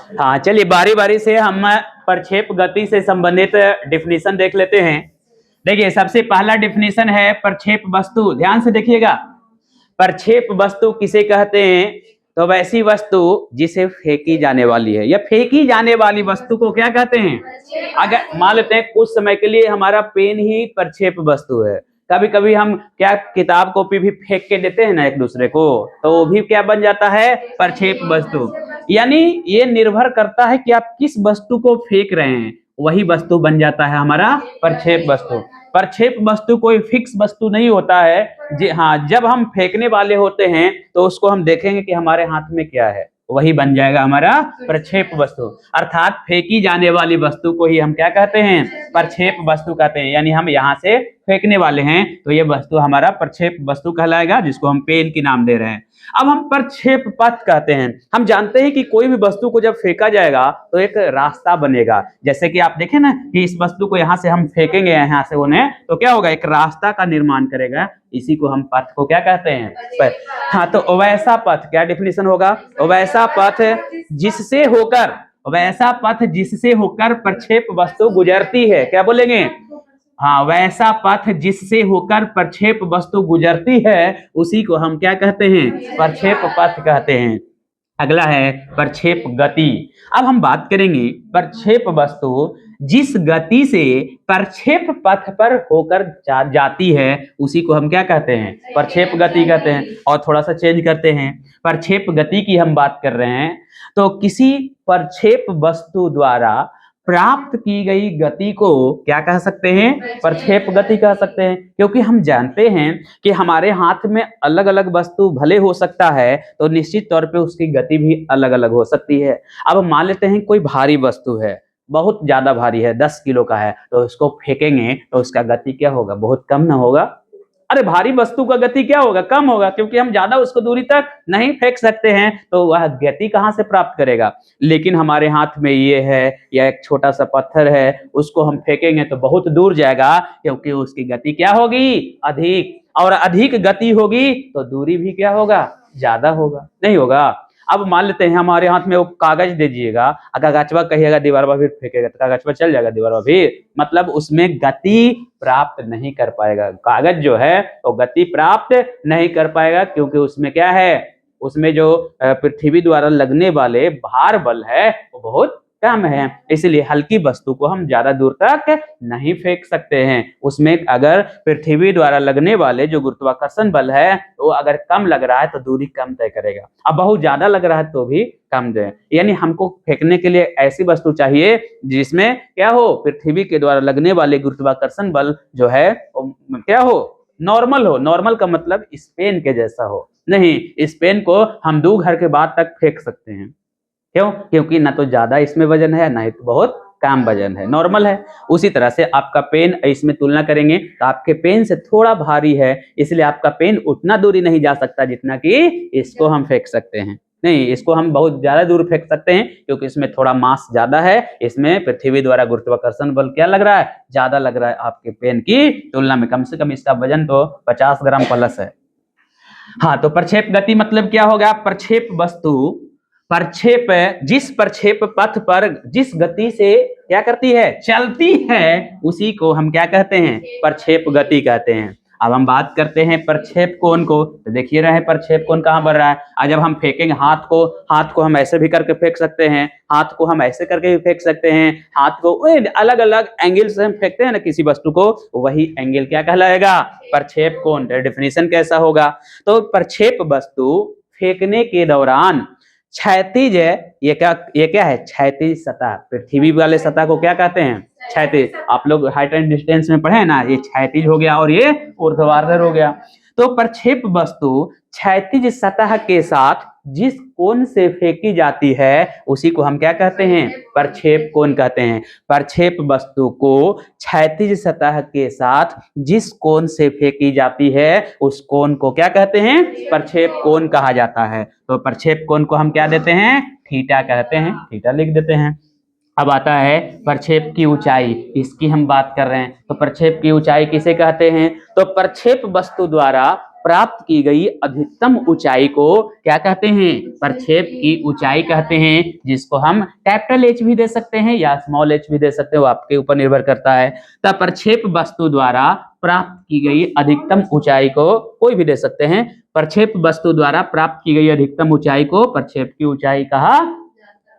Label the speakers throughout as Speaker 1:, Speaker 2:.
Speaker 1: हाँ, चलिए बारी बारी से हम प्रक्षेप गति से संबंधित डिफिनीशन देख लेते हैं। देखिए, सबसे पहला डिफिनीशन है प्रक्षेप वस्तु। ध्यान से देखिएगा, प्रक्षेप वस्तु किसे कहते हैं? तो वैसी वस्तु जिसे फेंकी जाने वाली है, या फेंकी जाने वाली वस्तु को क्या कहते हैं? अगर मान लेते हैं कुछ समय के लिए हमारा पेन ही प्रक्षेप वस्तु है। कभी कभी हम क्या किताब कॉपी भी फेंक के देते हैं ना एक दूसरे को, तो वो भी क्या बन जाता है? प्रक्षेप वस्तु। यानी ये निर्भर करता है कि आप किस वस्तु को फेंक रहे हैं, वही वस्तु बन जाता है हमारा प्रक्षेप वस्तु। प्रक्षेप वस्तु कोई फिक्स वस्तु नहीं होता है जी। हाँ, जब हम फेंकने वाले होते हैं तो उसको हम देखेंगे कि हमारे हाथ में क्या है, वही बन जाएगा हमारा प्रक्षेप वस्तु। अर्थात फेंकी जाने वाली वस्तु को ही हम क्या कहते हैं? प्रक्षेप वस्तु कहते हैं। यानी हम यहाँ से फेंकने वाले हैं तो ये वस्तु हमारा प्रक्षेप वस्तु कहलाएगा, जिसको हम पेन की नाम दे रहे हैं। अब हम प्रक्षेप पथ कहते हैं। हम जानते हैं कि कोई भी वस्तु को जब फेंका जाएगा तो एक रास्ता बनेगा। जैसे कि आप देखें ना कि इस वस्तु को यहाँ से हम फेंकेंगे, यहाँ से उन्हें, तो क्या होगा? एक रास्ता का निर्माण करेगा। इसी को हम पथ को क्या कहते हैं? पथ। हाँ, तो वैसा पथ क्या डिफिनीशन होगा? वैसा पथ जिससे होकर, वैसा पथ जिससे होकर प्रक्षेप वस्तु गुजरती है। क्या बोलेंगे? हाँ, वैसा पथ जिससे होकर प्रक्षेप वस्तु गुजरती है उसी को हम क्या कहते हैं? प्रक्षेप पथ कहते हैं। अगला है प्रक्षेप गति। अब हम बात करेंगे प्रक्षेप वस्तु जिस गति से प्रक्षेप पथ पर होकर जाती है उसी को हम क्या कहते हैं? प्रक्षेप गति कहते हैं। और थोड़ा सा चेंज करते हैं, प्रक्षेप गति की हम बात कर रहे हैं तो किसी प्रक्षेप वस्तु द्वारा प्राप्त की गई गति को क्या कह सकते हैं? प्रक्षेप गति कह सकते हैं। क्योंकि हम जानते हैं कि हमारे हाथ में अलग अलग वस्तु भले हो सकता है तो निश्चित तौर पे उसकी गति भी अलग अलग हो सकती है। अब मान लेते हैं कोई भारी वस्तु है, बहुत ज्यादा भारी है, 10 किलो का है, तो उसको फेंकेंगे तो उसका गति क्या होगा? बहुत कम ना होगा? अरे भारी वस्तु का गति क्या होगा? कम होगा, क्योंकि हम ज्यादा उसको दूरी तक नहीं फेंक सकते हैं, तो वह गति कहां से प्राप्त करेगा? लेकिन हमारे हाथ में ये है या एक छोटा सा पत्थर है, उसको हम फेंकेंगे तो बहुत दूर जाएगा, क्योंकि उसकी गति क्या होगी? अधिक। और अधिक गति होगी तो दूरी भी क्या होगा? ज्यादा होगा, नहीं होगा? अब मान लेते हैं हमारे हाथ में वो कागज दीजिएगा, अगर कागजवा कहिएगा दीवार पर फिर फेंकेगा तो कागजवा चल जाएगा दीवार पर भी, मतलब उसमें गति प्राप्त नहीं कर पाएगा। कागज जो है वो गति प्राप्त नहीं कर पाएगा, क्योंकि उसमें क्या है? उसमें जो पृथ्वी द्वारा लगने वाले भार बल है वो बहुत कम है। इसलिए हल्की वस्तु को हम ज्यादा दूर तक नहीं फेंक सकते हैं। उसमें अगर पृथ्वी द्वारा लगने वाले जो गुरुत्वाकर्षण बल है वो अगर कम लग रहा है तो दूरी कम तय करेगा, अब बहुत ज्यादा लग रहा है तो भी कम दे। यानी हमको फेंकने के लिए ऐसी वस्तु चाहिए जिसमें क्या हो? पृथ्वी के द्वारा लगने वाले गुरुत्वाकर्षण बल जो है क्या हो? नॉर्मल हो। नॉर्मल का मतलब स्पेन के जैसा हो। नहीं, स्पेन को हम 2 घर के बाद तक फेंक सकते हैं। क्यों? क्योंकि ना तो ज्यादा इसमें वजन है, ना ही तो बहुत कम वजन है, नॉर्मल है। उसी तरह से आपका पेन, इसमें तुलना करेंगे तो आपके पेन से थोड़ा भारी है, इसलिए आपका पेन उतना दूरी नहीं जा सकता जितना कि इसको हम फेंक सकते हैं। नहीं, इसको हम बहुत ज्यादा दूर फेंक सकते हैं क्योंकि इसमें थोड़ा मास ज्यादा है। इसमें पृथ्वी द्वारा गुरुत्वाकर्षण बल क्या लग रहा है? ज्यादा लग रहा है आपके पेन की तुलना में। कम से कम इसका वजन तो 50 ग्राम प्लस है। हाँ, तो प्रक्षेप गति मतलब क्या होगा? प्रक्षेप वस्तु प्रक्षेप, जिस प्रक्षेप पथ पर जिस गति से क्या करती है? चलती है, उसी को हम क्या कहते हैं? प्रक्षेप गति कहते हैं। अब हम बात करते हैं प्रक्षेप कोण को, तो देखिए रहे प्रक्षेप कोण कहाँ बन रहा है। आज जब हम फेंकेंगे हाथ को हम ऐसे भी करके फेंक सकते हैं, हाथ को हम ऐसे करके भी फेंक सकते हैं, हाथ को अलग अलग एंगल से हम फेंकते हैं ना किसी वस्तु को, वही एंगल क्या कहलाएगा? प्रक्षेप कोण। डेफिनेशन कैसा होगा? तो प्रक्षेप वस्तु फेंकने के दौरान क्षैतिज है, ये क्या है? क्षैतिज सतह। पृथ्वी वाले सतह को क्या कहते हैं? क्षैतिज। आप लोग हाइट एंड डिस्टेंस में पढ़े हैं ना, ये क्षैतिज हो गया और ये ऊर्ध्वाधर हो गया। तो प्रक्षेप वस्तु क्षैतिज सतह के साथ जिस कोण से फेंकी जाती है उसी को हम क्या कहते हैं? प्रक्षेप कोण कहते हैं। प्रक्षेप वस्तु को क्षैतिज सतह के साथ जिस कोण से फेंकी जाती है उस कोण को क्या कहते हैं? प्रक्षेप कोण कहा जाता है। तो प्रक्षेप कोण को हम क्या देते हैं? थीटा कहते हैं, थीटा लिख देते हैं। अब आता है प्रक्षेप की ऊंचाई, इसकी हम बात कर रहे हैं। तो प्रक्षेप की ऊंचाई किसे कहते हैं? तो प्रक्षेप वस्तु द्वारा प्राप्त की गई अधिकतम ऊंचाई को क्या कहते हैं? प्रक्षेप की ऊंचाई कहते हैं, जिसको हम कैपिटल एच भी दे सकते हैं या स्मॉल एच भी दे सकते हैं, वो आपके ऊपर निर्भर करता है। तब प्रक्षेप वस्तु द्वारा प्राप्त की गई अधिकतम ऊंचाई को कोई भी दे सकते हैं। प्रक्षेप वस्तु द्वारा प्राप्त की गई अधिकतम ऊंचाई को प्रक्षेप की ऊंचाई कहा।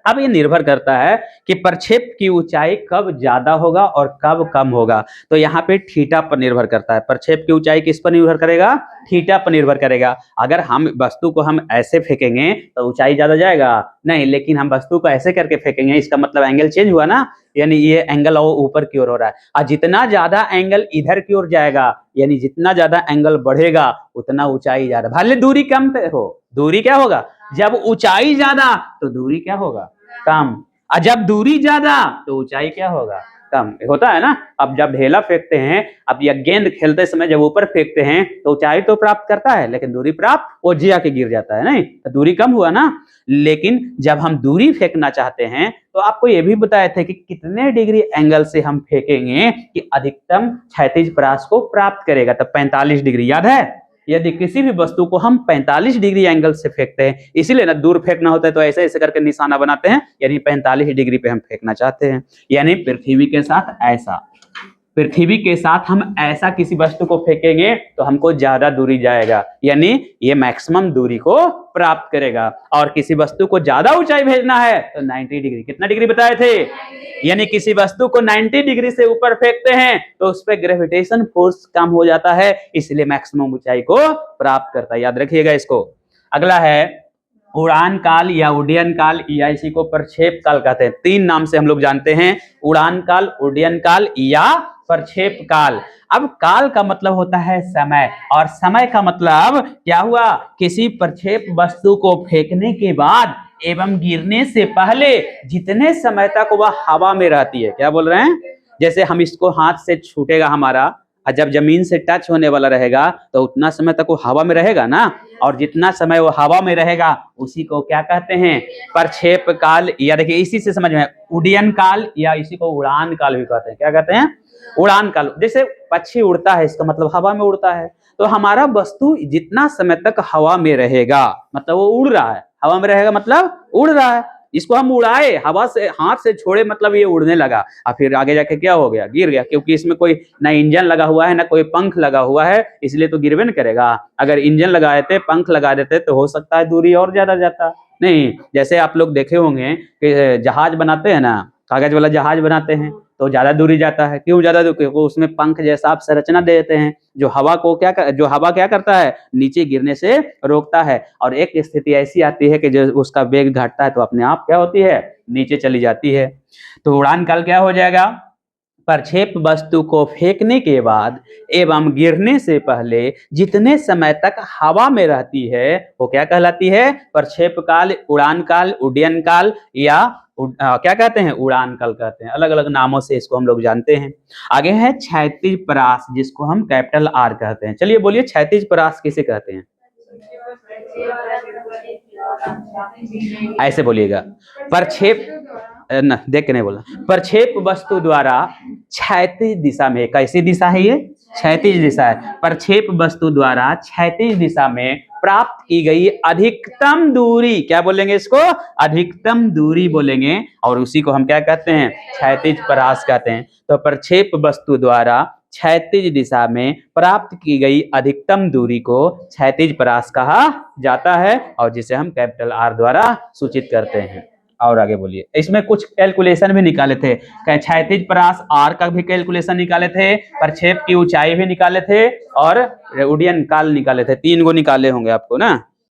Speaker 1: अब ये निर्भर करता है कि प्रक्षेप की ऊंचाई कब ज्यादा होगा और कब कम होगा। तो यहाँ पे थीटा पर निर्भर करता है। प्रक्षेप की ऊंचाई किस पर निर्भर करेगा? थीटा पर निर्भर करेगा। अगर हम वस्तु को हम ऐसे फेंकेंगे तो ऊंचाई ज्यादा जाएगा नहीं, लेकिन हम वस्तु को ऐसे करके फेंकेंगे, इसका मतलब एंगल चेंज हुआ ना, यानी ये एंगल ऊपर की ओर हो रहा है। और जितना ज्यादा एंगल इधर की ओर जाएगा, यानी जितना ज्यादा एंगल बढ़ेगा उतना ऊंचाई ज्यादा, भले दूरी कम हो, दूरी क्या होगा? जब ऊंचाई ज्यादा तो दूरी क्या होगा? कम। और जब दूरी ज्यादा तो ऊंचाई क्या होगा? कम। होता है ना। अब जब ढेला फेंकते हैं, अब या गेंद खेलते समय जब ऊपर फेंकते हैं तो ऊंचाई तो प्राप्त करता है, लेकिन दूरी प्राप्त वो जिया के गिर जाता है, नहीं तो दूरी कम हुआ ना। लेकिन जब हम दूरी फेंकना चाहते हैं तो आपको ये भी बताए थे कि कितने डिग्री एंगल से हम फेंकेंगे कि अधिकतम क्षैतिज परास को प्राप्त करेगा। तब 45 डिग्री याद है। यदि किसी भी वस्तु को हम 45 डिग्री एंगल से फेंकते हैं, इसीलिए ना दूर फेंकना होता है तो ऐसे ऐसे करके निशाना बनाते हैं, यानी 45 डिग्री पे हम फेंकना चाहते हैं। यानी पृथ्वी के साथ ऐसा, पृथ्वी के साथ हम ऐसा किसी वस्तु को फेंकेंगे तो हमको ज्यादा दूरी जाएगा, यानी ये मैक्सिमम दूरी को प्राप्त करेगा। और किसी वस्तु को ज्यादा ऊंचाई भेजना है तो 90 डिग्री, कितना डिग्री बताए थे? यानी किसी वस्तु को 90 डिग्री से ऊपर फेंकते हैं तो उस पर ग्रेविटेशन फोर्स कम हो जाता है, इसलिए मैक्सिमम ऊंचाई को प्राप्त करता है। याद रखिएगा इसको। अगला है उड़ान काल या उड्डयन काल, या इसी को प्रक्षेप काल कहते हैं। 3 नाम से हम लोग जानते हैं, उड़ान काल, उड्डयन काल या प्रक्षेप काल। अब काल का मतलब होता है समय, और समय का मतलब क्या हुआ? किसी प्रक्षेप वस्तु को फेंकने के बाद एवं गिरने से पहले जितने समय तक वह हवा में रहती है। क्या बोल रहे हैं? जैसे हम इसको हाथ से छूटेगा हमारा, और जब जमीन से टच होने वाला रहेगा तो उतना समय तक वो हवा में रहेगा ना, और जितना समय वो हवा में रहेगा उसी को क्या कहते हैं? प्रक्षेप काल। या देखिए इसी से समझ में, उड्डयन काल या इसी को उड़ान काल भी कहते हैं। क्या कहते हैं? उड़ान काल। जैसे पक्षी उड़ता है, इसका मतलब हवा में उड़ता है। तो हमारा वस्तु जितना समय तक हवा में रहेगा मतलब वो उड़ रहा है, हवा में रहेगा मतलब उड़ रहा है। इसको हम उड़ाए, हवा से हाथ से छोड़े मतलब ये उड़ने लगा, और फिर आगे जाके क्या हो गया? गिर गया, क्योंकि इसमें कोई ना इंजन लगा हुआ है ना कोई पंख लगा हुआ है, इसलिए तो गिरवे न करेगा। अगर इंजन लगा देते, पंख लगा देते तो हो सकता है दूरी और ज्यादा जाता। नहीं, जैसे आप लोग देखे होंगे कि जहाज बनाते हैं ना, कागज वाला जहाज बनाते हैं तो ज्यादा दूरी जाता है। क्यों ज्यादा दूरी? क्योंकि उसमें पंख जैसा आप संरचना दे देते हैं जो हवा को जो हवा क्या करता है? नीचे गिरने से रोकता है। और एक स्थिति ऐसी आती है कि जो उसका वेग घटता है तो अपने आप क्या होती है? नीचे चली जाती है। तो उड़ान काल क्या हो जाएगा? प्रक्षेप वस्तु को फेंकने के बाद एवं गिरने से पहले जितने समय तक हवा में रहती है वो क्या कहलाती है? प्रक्षेप काल, उड़ान काल, उड्डयन काल या क्या कहते हैं? उड़ान काल कहते हैं। अलग अलग नामों से इसको हम लोग जानते हैं। आगे है क्षैतिज परास, जिसको हम कैपिटल आर कहते हैं। चलिए बोलिए, क्षैतिज परास किसे कहते हैं? ऐसे बोलिएगा, प्रक्षेप न देख के नहीं बोला। प्रक्षेप वस्तु द्वारा क्षैतिज दिशा में, कैसी दिशा है ये? क्षैतिज दिशा है। प्रक्षेप वस्तु द्वारा क्षैतिज दिशा में प्राप्त की गई अधिकतम दूरी, क्या बोलेंगे इसको? अधिकतम दूरी बोलेंगे, और उसी को हम क्या कहते हैं? क्षैतिज परास कहते हैं। तो प्रक्षेप वस्तु द्वारा क्षैतिज दिशा में प्राप्त की गई अधिकतम दूरी को क्षैतिज परास कहा जाता है, और जिसे हम कैपिटल आर द्वारा सूचित करते हैं। और आगे बोलिए। इसमें कुछ कैलकुलेशन भी निकाले थे, क्षैतिज परास आर का भी कैलकुलेशन निकाले थे, प्रक्षेप की ऊंचाई भी निकाले थे, और उड्डयन काल निकाले थे। 3 गो निकाले होंगे आपको ना।